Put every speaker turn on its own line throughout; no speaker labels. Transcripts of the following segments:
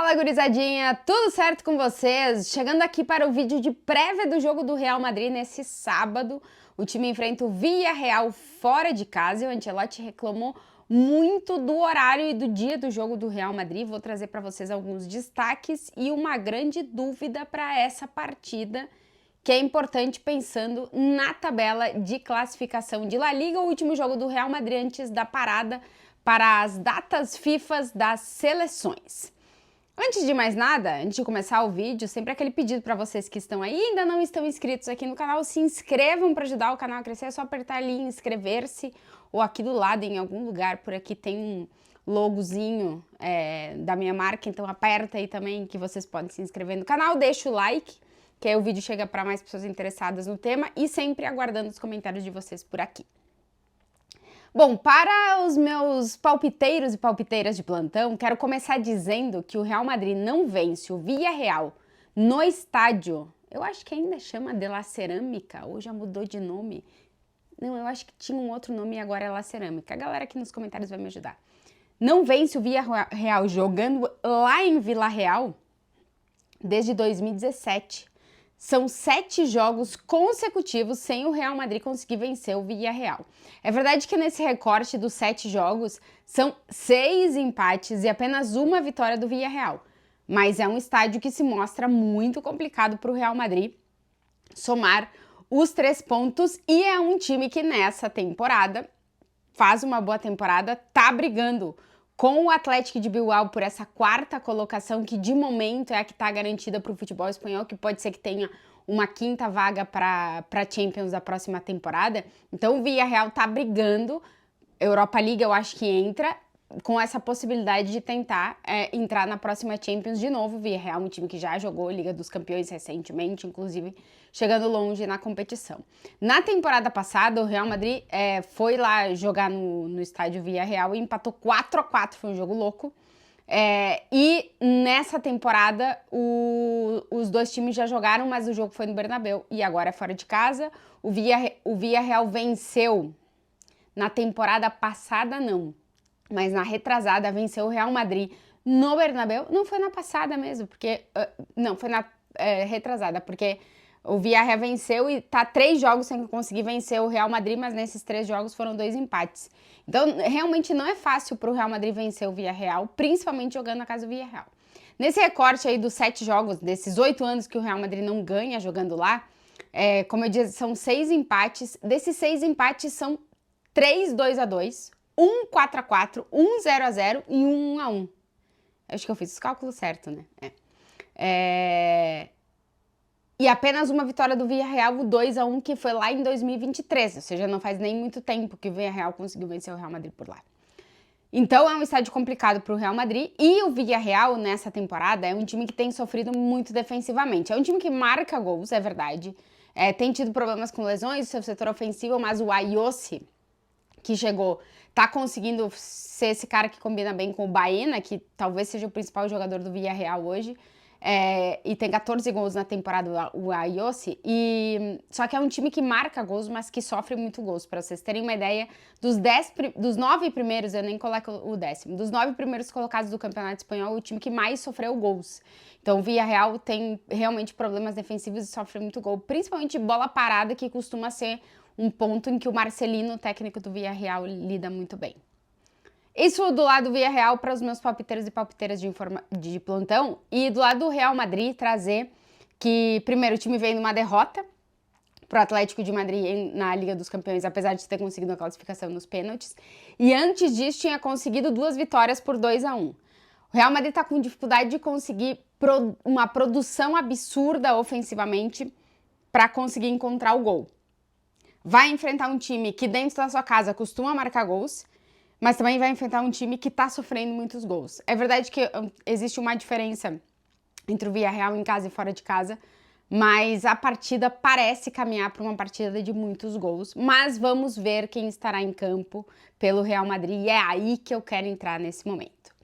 Fala, gurizadinha! Tudo certo com vocês? Chegando aqui para o vídeo de prévia do jogo do Real Madrid nesse sábado. O time enfrenta o Villarreal fora de casa e o Ancelotti reclamou muito do horário e do dia do jogo do Real Madrid. Vou trazer para vocês alguns destaques e uma grande dúvida para essa partida, que é importante pensando na tabela de classificação de La Liga, o último jogo do Real Madrid antes da parada para as datas FIFA das seleções. Antes de mais nada, antes de começar o vídeo, sempre aquele pedido para vocês que estão aí e ainda não estão inscritos aqui no canal, se inscrevam para ajudar o canal a crescer, é só apertar ali em inscrever-se, ou aqui do lado, em algum lugar, por aqui tem um logozinho da minha marca, então aperta aí também que vocês podem se inscrever no canal, deixa o like, que aí o vídeo chega para mais pessoas interessadas no tema e sempre aguardando os comentários de vocês por aqui. Bom, para os meus palpiteiros e palpiteiras de plantão, quero começar dizendo que o Real Madrid não vence o Villarreal no estádio, eu acho que ainda chama de La Cerâmica, ou já mudou de nome. Não, eu acho que tinha um outro nome e agora é La Cerâmica. A galera aqui nos comentários vai me ajudar. Não vence o Villarreal jogando lá em Vila Real desde 2017. São 7 jogos consecutivos sem o Real Madrid conseguir vencer o Villarreal. É verdade que nesse recorte dos 7 jogos são 6 empates e apenas uma vitória do Villarreal. Mas é um estádio que se mostra muito complicado para o Real Madrid somar os 3 pontos e é um time que nessa temporada faz uma boa temporada, tá brigando com o Atlético de Bilbao por essa 4ª colocação, que de momento é a que está garantida para o futebol espanhol, que pode ser que tenha uma 5ª vaga para Champions da próxima temporada. Então o Villarreal tá brigando, Europa League eu acho que entra, com essa possibilidade de tentar entrar na próxima Champions de novo. O Villarreal é um time que já jogou Liga dos Campeões recentemente, inclusive chegando longe na competição. Na temporada passada, o Real Madrid foi lá jogar no estádio Villarreal e empatou 4-4, foi um jogo louco. E nessa temporada, os dois times já jogaram, mas o jogo foi no Bernabéu e agora é fora de casa. O Villarreal venceu na temporada passada, não. Mas na retrasada venceu o Real Madrid no Bernabéu. Não foi na passada mesmo, porque... não, foi na retrasada, porque o Villarreal venceu e tá 3 jogos sem conseguir vencer o Real Madrid, mas nesses 3 jogos foram 2 empates. Então, realmente não é fácil pro Real Madrid vencer o Villarreal, principalmente jogando na casa do Villarreal. Nesse recorte aí dos 7 jogos, desses 8 anos que o Real Madrid não ganha jogando lá, como eu disse, são 6 empates. Desses 6 empates são 3 2-2, 1 4-4, 1 0-0 e 1 1-1. Acho que eu fiz os cálculos certos, né? E apenas uma vitória do Villarreal, o 2-1, que foi lá em 2023. Ou seja, não faz nem muito tempo que o Villarreal conseguiu vencer o Real Madrid por lá. Então é um estádio complicado para o Real Madrid. E o Villarreal, nessa temporada, é um time que tem sofrido muito defensivamente. É um time que marca gols, é verdade. Tem tido problemas com lesões, seu setor ofensivo, mas o Ayoce, que chegou, tá conseguindo ser esse cara que combina bem com o Baena, que talvez seja o principal jogador do Villarreal hoje, e tem 14 gols na temporada, o Ayoce, só que é um time que marca gols, mas que sofre muito gols. Para vocês terem uma ideia, dos 9 primeiros, eu nem coloco o 10º, dos 9 primeiros colocados do Campeonato Espanhol, o time que mais sofreu gols. Então o Villarreal tem realmente problemas defensivos e sofre muito gol, principalmente bola parada, que costuma ser um ponto em que o Marcelino, o técnico do Villarreal, lida muito bem. Isso do lado do Villarreal para os meus palpiteiros e palpiteiras de plantão. E do lado do Real Madrid, trazer que, primeiro, o time veio numa derrota para o Atlético de Madrid na Liga dos Campeões, apesar de ter conseguido a classificação nos pênaltis. E antes disso, tinha conseguido 2 vitórias por 2-1. O Real Madrid está com dificuldade de conseguir uma produção absurda ofensivamente para conseguir encontrar o gol. Vai enfrentar um time que dentro da sua casa costuma marcar gols, mas também vai enfrentar um time que tá sofrendo muitos gols. É verdade que existe uma diferença entre o Villarreal em casa e fora de casa, mas a partida parece caminhar para uma partida de muitos gols. Mas vamos ver quem estará em campo pelo Real Madrid e é aí que eu quero entrar nesse momento.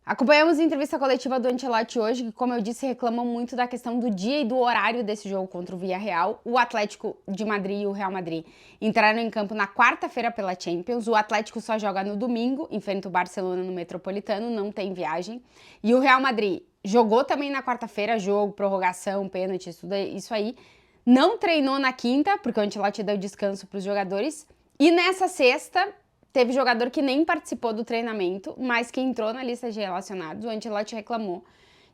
Acompanhamos a entrevista coletiva do Ancelotti hoje, que, como eu disse, reclamam muito da questão do dia e do horário desse jogo contra o Villarreal. O Atlético de Madrid e o Real Madrid entraram em campo na quarta-feira pela Champions. O Atlético só joga no domingo, enfrenta o Barcelona no Metropolitano, não tem viagem. E o Real Madrid jogou também na quarta-feira, jogo, prorrogação, pênalti, tudo isso aí. Não treinou na quinta, porque o Ancelotti deu descanso para os jogadores. E nessa sexta, teve jogador que nem participou do treinamento, mas que entrou na lista de relacionados. O Ancelotti reclamou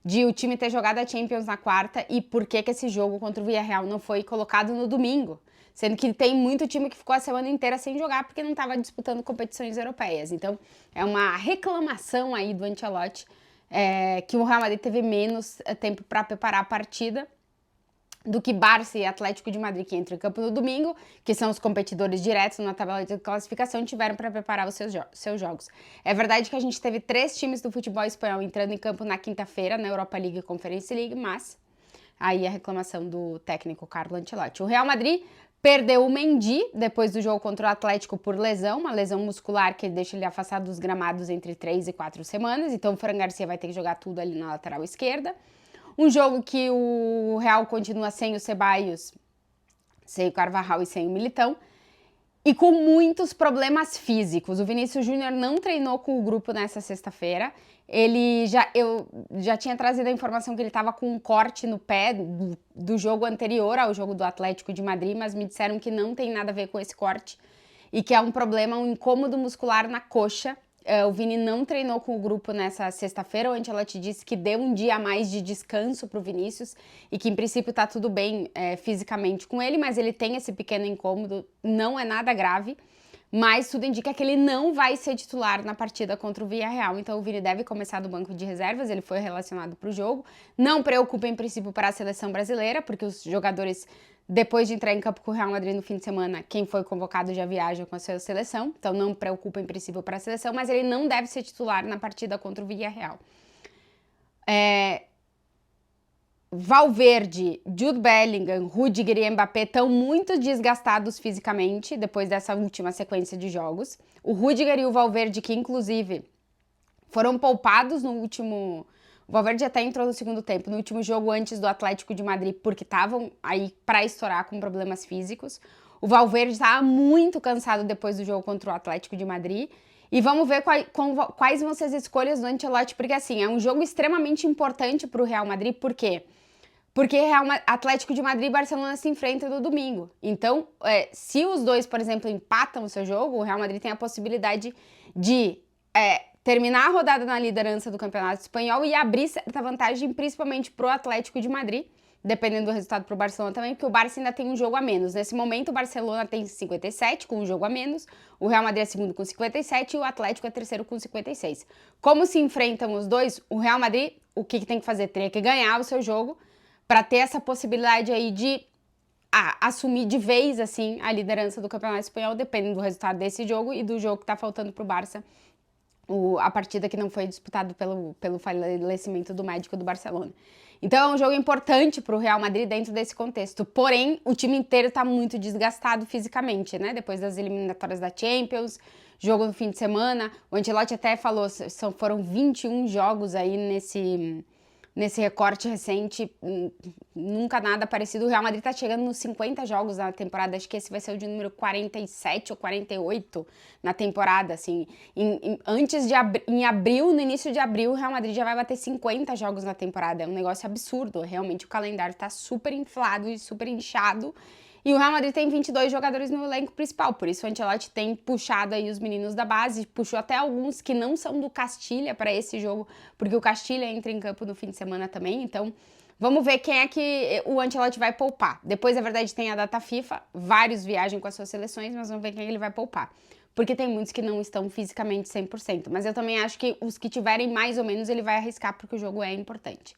de o time ter jogado a Champions na quarta e por que esse jogo contra o Villarreal não foi colocado no domingo. Sendo que tem muito time que ficou a semana inteira sem jogar porque não estava disputando competições europeias. Então, é uma reclamação aí do Ancelotti que o Real Madrid teve menos tempo para preparar a partida do que Barça e Atlético de Madrid, que entram em campo no domingo, que são os competidores diretos na tabela de classificação, tiveram para preparar os seus jogos. É verdade que a gente teve 3 times do futebol espanhol entrando em campo na quinta-feira, na Europa League e Conference League, mas aí a reclamação do técnico Carlo Ancelotti. O Real Madrid perdeu o Mendy depois do jogo contra o Atlético por lesão, uma lesão muscular que deixa ele afastado dos gramados entre 3 e 4 semanas, então o Fran Garcia vai ter que jogar tudo ali na lateral esquerda. Um jogo que o Real continua sem o Ceballos, sem o Carvajal e sem o Militão, e com muitos problemas físicos. O Vinícius Júnior não treinou com o grupo nessa sexta-feira. Eu já tinha trazido a informação que ele estava com um corte no pé do jogo anterior ao jogo do Atlético de Madrid, mas me disseram que não tem nada a ver com esse corte e que é um problema, um incômodo muscular na coxa. O Vini não treinou com o grupo nessa sexta-feira. O Ancelotti disse que deu um dia a mais de descanso para o Vinícius e que, em princípio, está tudo bem fisicamente com ele, mas ele tem esse pequeno incômodo, não é nada grave, mas tudo indica que ele não vai ser titular na partida contra o Villarreal. Então, o Vini deve começar do banco de reservas, ele foi relacionado para o jogo. Não preocupa, em princípio, para a seleção brasileira, porque os jogadores, depois de entrar em campo com o Real Madrid no fim de semana, quem foi convocado já viaja com a sua seleção, então não preocupa em princípio para a seleção, mas ele não deve ser titular na partida contra o Villarreal. Valverde, Jude Bellingham, Rudiger e Mbappé estão muito desgastados fisicamente depois dessa última sequência de jogos. O Rudiger e o Valverde, que inclusive foram poupados no último... O Valverde até entrou no segundo tempo, no último jogo antes do Atlético de Madrid, porque estavam aí para estourar com problemas físicos. O Valverde estava muito cansado depois do jogo contra o Atlético de Madrid. E vamos ver quais vão ser as escolhas do Ancelotti, porque assim, é um jogo extremamente importante para o Real Madrid, por quê? Porque Atlético de Madrid e Barcelona se enfrentam no domingo. Então, se os dois, por exemplo, empatam o seu jogo, o Real Madrid tem a possibilidade de terminar a rodada na liderança do Campeonato Espanhol e abrir certa vantagem, principalmente para o Atlético de Madrid, dependendo do resultado para o Barcelona também, porque o Barça ainda tem um jogo a menos. Nesse momento, o Barcelona tem 57, com um jogo a menos, o Real Madrid é segundo com 57 e o Atlético é terceiro com 56. Como se enfrentam os dois, o Real Madrid, o que tem que fazer? Teria que ganhar o seu jogo para ter essa possibilidade aí de assumir de vez, assim, a liderança do Campeonato Espanhol, dependendo do resultado desse jogo e do jogo que está faltando para o Barça, a partida que não foi disputada pelo falecimento do médico do Barcelona. Então é um jogo importante para o Real Madrid dentro desse contexto, porém o time inteiro está muito desgastado fisicamente, né? Depois das eliminatórias da Champions, jogo no fim de semana, o Ancelotti até falou, foram 21 jogos aí nesse recorte recente, nunca nada parecido. O Real Madrid tá chegando nos 50 jogos na temporada, acho que esse vai ser o de número 47 ou 48 na temporada, assim. Em abril, no início de abril, o Real Madrid já vai bater 50 jogos na temporada, é um negócio absurdo, realmente o calendário tá super inflado e super inchado. E o Real Madrid tem 22 jogadores no elenco principal, por isso o Ancelotti tem puxado aí os meninos da base, puxou até alguns que não são do Castilla para esse jogo, porque o Castilla entra em campo no fim de semana também, então vamos ver quem é que o Ancelotti vai poupar. Depois, na verdade, tem a data FIFA, vários viajam com as suas seleções, mas vamos ver quem ele vai poupar. Porque tem muitos que não estão fisicamente 100%, mas eu também acho que os que tiverem mais ou menos ele vai arriscar porque o jogo é importante.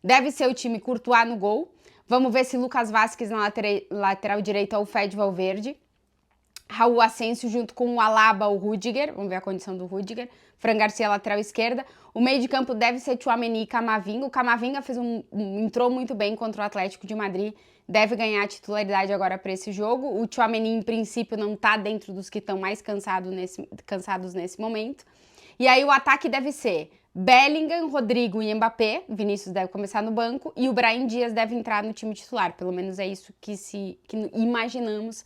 Deve ser o time Courtois no gol. Vamos ver se Lucas Vázquez na lateral direita ou Fede Valverde. Raul Asensio junto com o Alaba, o Rudiger. Vamos ver a condição do Rudiger. Fran Garcia, lateral esquerda. O meio de campo deve ser Tchouaméni e Camavinga. O Camavinga entrou muito bem contra o Atlético de Madrid. Deve ganhar a titularidade agora para esse jogo. O Tchouaméni, em princípio, não está dentro dos que estão mais cansados nesse momento. E aí o ataque deve ser Bellingham, Rodrigo e Mbappé. Vinícius deve começar no banco e o Brahim Dias deve entrar no time titular. Pelo menos é isso que imaginamos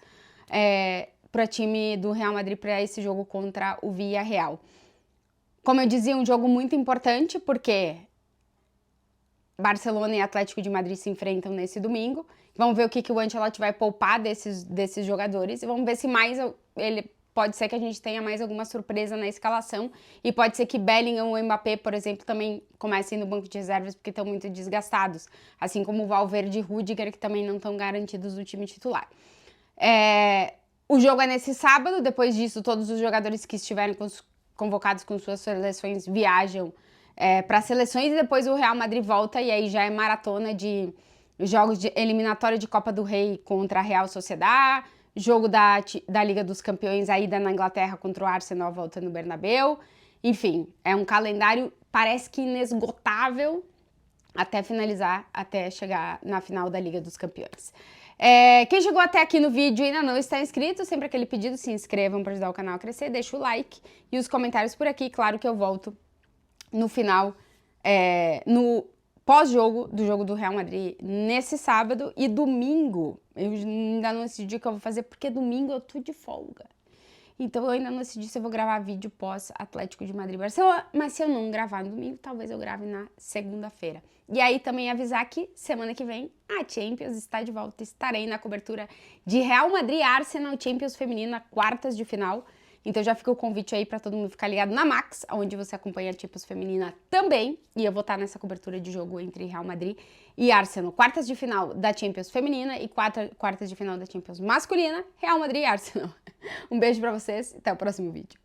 para o time do Real Madrid para esse jogo contra o Villarreal. Como eu dizia, um jogo muito importante porque Barcelona e Atlético de Madrid se enfrentam nesse domingo. Vamos ver o que o Ancelotti vai poupar desses jogadores e vamos ver se pode ser que a gente tenha mais alguma surpresa na escalação e pode ser que Bellingham ou Mbappé, por exemplo, também comecem no banco de reservas porque estão muito desgastados, assim como o Valverde e Rüdiger, que também não estão garantidos no time titular. O jogo é nesse sábado, depois disso todos os jogadores que estiverem convocados com suas seleções viajam para seleções e depois o Real Madrid volta e aí já é maratona de jogos de eliminatória de Copa do Rei contra a Real Sociedad, jogo da Liga dos Campeões, a ida na Inglaterra contra o Arsenal, volta no Bernabéu. Enfim, é um calendário, parece que inesgotável, até finalizar, até chegar na final da Liga dos Campeões. Quem chegou até aqui no vídeo e ainda não está inscrito, sempre aquele pedido, se inscrevam para ajudar o canal a crescer, deixa o like e os comentários por aqui. Claro que eu volto no final, no pós-jogo do jogo do Real Madrid nesse sábado e domingo. Eu ainda não decidi o que eu vou fazer, porque domingo eu tô de folga. Então eu ainda não decidi se eu vou gravar vídeo pós Atlético de Madrid e Barcelona, mas se eu não gravar no domingo, talvez eu grave na segunda-feira. E aí também avisar que semana que vem a Champions está de volta, estarei na cobertura de Real Madrid e Arsenal, Champions Feminina, quartas de final. Então já fica o convite aí para todo mundo ficar ligado na Max, onde você acompanha a Champions Feminina também. E eu vou estar nessa cobertura de jogo entre Real Madrid e Arsenal. Quartas de final da Champions Feminina e quartas de final da Champions Masculina, Real Madrid e Arsenal. Um beijo para vocês e até o próximo vídeo.